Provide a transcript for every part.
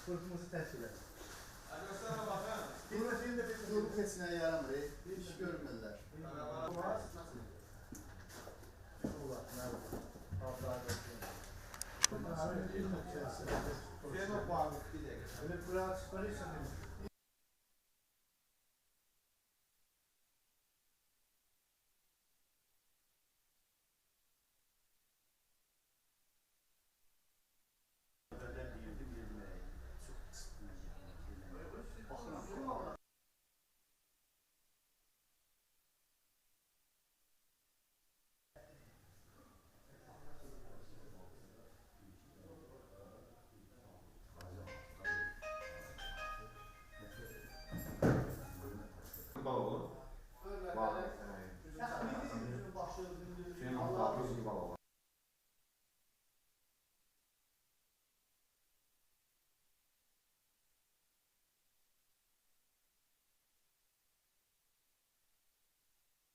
Korkumuzu təşkil edir. Göstərmə baxın. Film də qrup keçinə yaramır, iş görmürlər. Olar, nə olur? Ablardır. Feno bağlı bir dəqiqə. Elə bura çıxarırsan.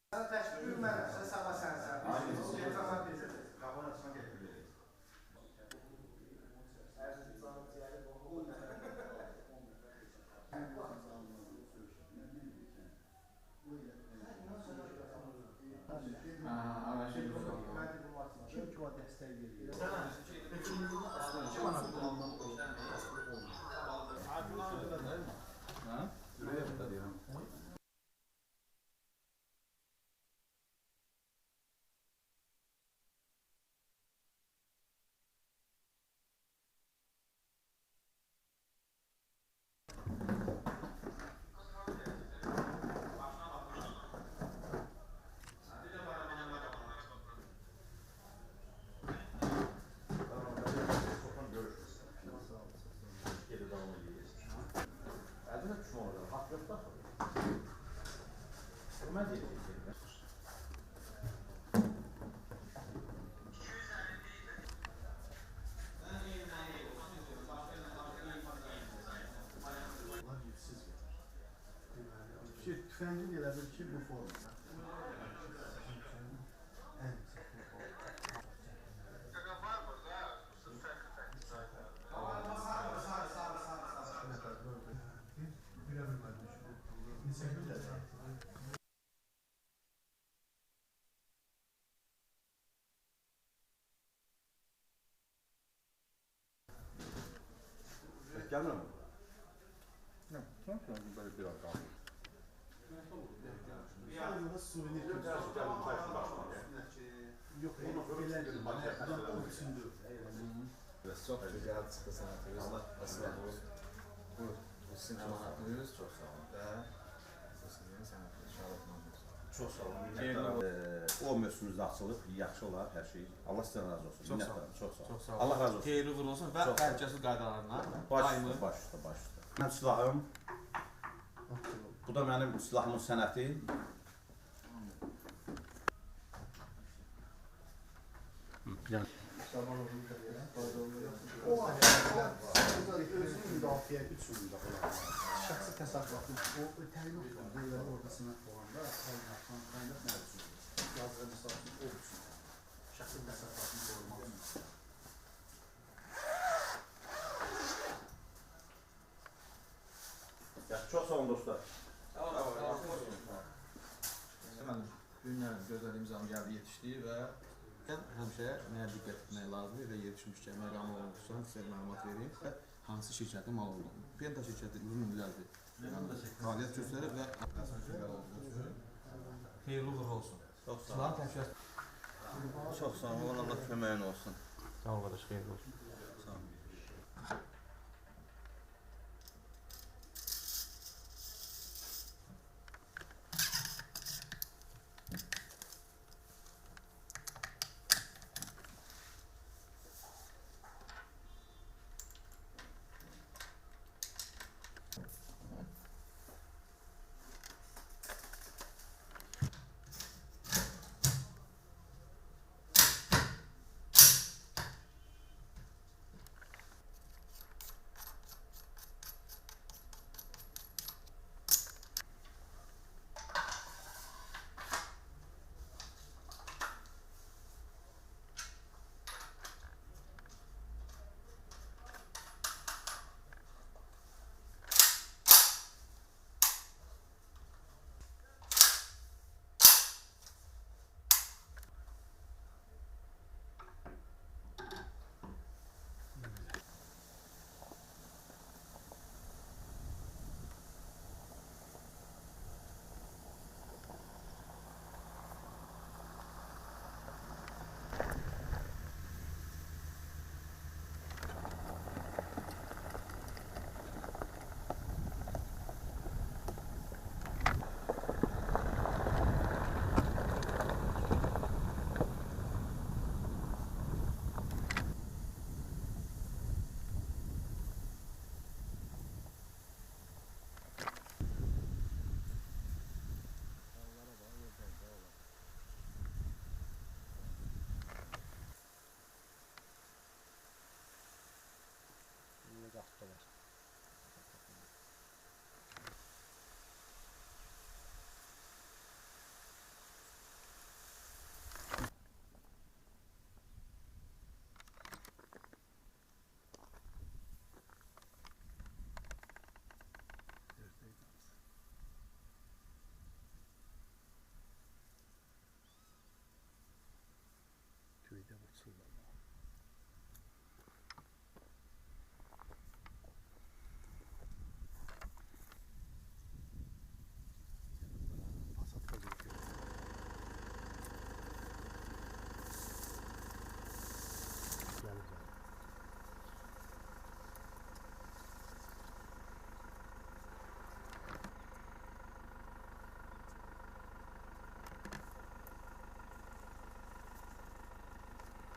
Sən təşkil bilmərəm, sən sabah sənsən. Aynen. Zaman biləcək. Qapını açmaq gətirir. Kim ki o dəstək verir? Həkimliyini aslan. Kim anadığından olmur. Ha? Buraya yaptı diyorum. Tüfəngi elə bil ki, bu formada. Ən Gelmiyor mu? Ne? Böyle biraz kaldı. Burada suvenir Yok, Yox, belə deyil. Adam o üçündür. Çok güzel çıktı sanatımız. Allah aslan olsun. Bu sizin sanatınız çok sağ olun. Bu sizin sanatınız şarapmanız. Çok sağ olun. Minnətdarım. O mövsümümüzdə açılıb, yaxşı olar hər şey. Allah sizdən razı olsun. Minnətdarım. Çox sağ olun. Allah razı olsun. Xeyirli uğurlu olsun və təhlükəsizlik qaydalarına Baş üstə. Mənim silahım. Bu da mənim silahımın sənəti. O özünü müdafiə üçün müdafiə. Şəxsi təsərrüfatı o təyin olunur. Orada sınaq olanda qaynaq nə üçün? Yazılı məsələn o üçün. Şəxsi təsərrüfatını qorumaq üçün. Çox sağ olun dostlar. Hemen günlərin gözəl imzam gəldi yetişdi və həmişə nəyə diqqət etmək lazımdır və yetişmişkən məqamı olmuşsan sizə məlumat vereyim və hansı şirkətin malı olduğunu. Penta şirkəti uzun illərdir fəaliyyət göstərir və xeyirli uğurlu olsun. Çox sağ olun. Çox sağ olun. Allah köməyin olsun. Sağ ol qardaş, xeyirli olsun. Sağ olun.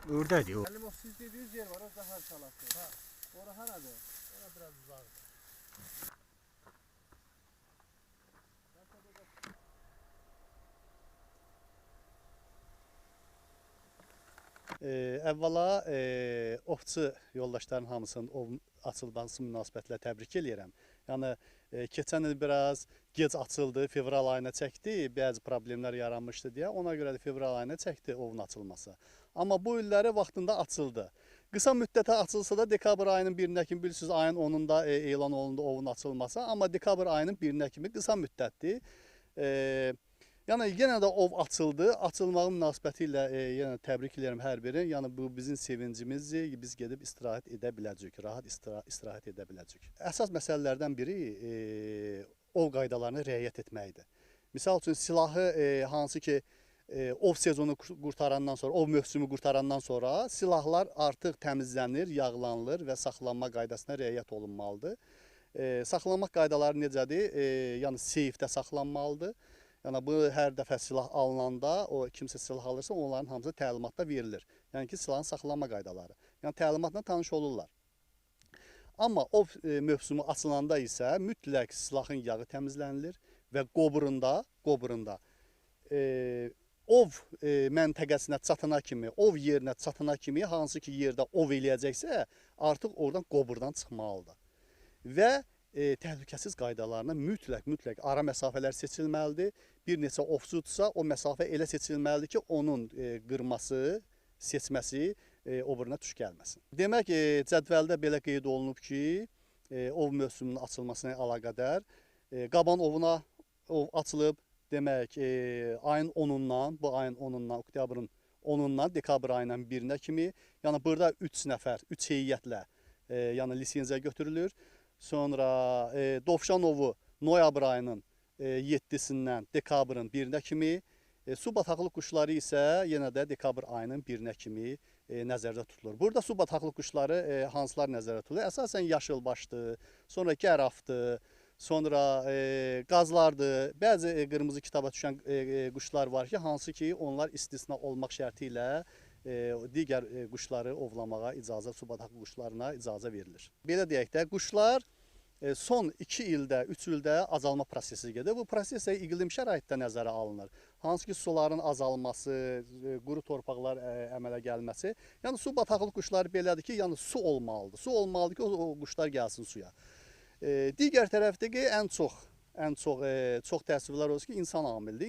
Ördəkdir o. Müəllim, o siz dediyiniz yer var, o Zahar çalası. Ha. Ora haradır? Ora biraz uzaqdır. Əvvəla ovçu yoldaşların hamısının ov açılması münasibətilə təbrik eləyirəm. Yəni keçən il biraz gec açıldı, fevral ayına çəkdi, bəzi problemlər yaranmışdı deyə. Ona görə də fevral ayına çəkdi ovun açılması. Amma bu illəri vaxtında açıldı. Qısa müddətə açılsa da dekabr ayının 1-nə kimi bilirsiniz, ayın 10-unda elan olundu ovun açılması. Amma dekabr ayının 1-nə kimi qısa müddətdir. Yəni yenə də ov açıldı. Açılmağı münasibəti ilə yenə təbrik edirəm hər birini. Yəni bu bizim sevincimizdir. Biz gedib istirahət edə biləcəyik, rahat istirahət edə biləcəyik. Əsas məsələlərdən biri ov qaydalarına riayət etməkdir. Misal üçün silahı hansı ki ov sezonu qurtarandan sonra, ov mövsümü qurtarandan sonra silahlar artıq təmizlənir, yağlanılır və saxlanma qaydasına riayət olunmalıdır. Saxlanma qaydaları necədir? Yəni seyfdə saxlanmalıdır. Yəni bu hər dəfə silah alınanda, o kimsə silah alırsa, onların hamısı təlimatda verilir. Yəni ki, silahın saxlanma qaydaları. Yəni təlimatla tanış olurlar. Amma ov mövsümü açılanda isə mütləq silahın yağı təmizlənilir və qoburunda ov məntəqəsinə çatana kimi, ov yerinə çatana kimi, hansı ki yerdə ov eləyəcəksə, artıq oradan qoburdan çıxmalıdır. Və təhlükəsiz qaydalarına mütləq ara məsafələr seçilməlidir. Bir neçə ovçudursa, o məsafə elə seçilməlidir ki, onun qırması, seçməsi o birine tuş gəlməsin. Demək, cədvəldə belə qeyd olunub ki, ov mövsümünün açılmasına əlaqədar qaban ovuna ov açılıb. Demək, ayın 10-undan, bu ayın 10-undan, oktyabrın 10-undan dekabr ayının 1-nə kimi, yəni burada 3 nəfər, 3 heyətlə yəni lisenziya götürülür. Sonra Dovşan ovu noyabr ayının 7-sindən dekabrın 1-nə kimi, su bataqlı quşları isə yenə də dekabr ayının 1-nə kimi nəzərdə tutulur. Burada su bataqlı quşları hansılar nəzərdə tutulur? Əsasən yaşılbaşdır, sonra gərafdır, sonra qazlardır. Bəzi qırmızı kitaba düşən quşlar var ki, hansı ki onlar istisna olmaq şərti ilə digər quşları ovlamağa icazə, su bataqlı quşlarına icazə verilir. Belə deyək də, quşlar son 2 ildə, 3 ildə azalma prosesi gedir. Bu proses iqlim şəraitdə nəzərə alınır. Hansı ki suların azalması, quru torpaqlar əmələ gəlməsi. Yəni su bataqlı quşlar belədir ki, yəni su olmalıdır. Su olmalıdır ki, o quşlar gəlsin suya. Digər tərəfdə ki, ən çox təəssüflər olsun ki, insan amildir.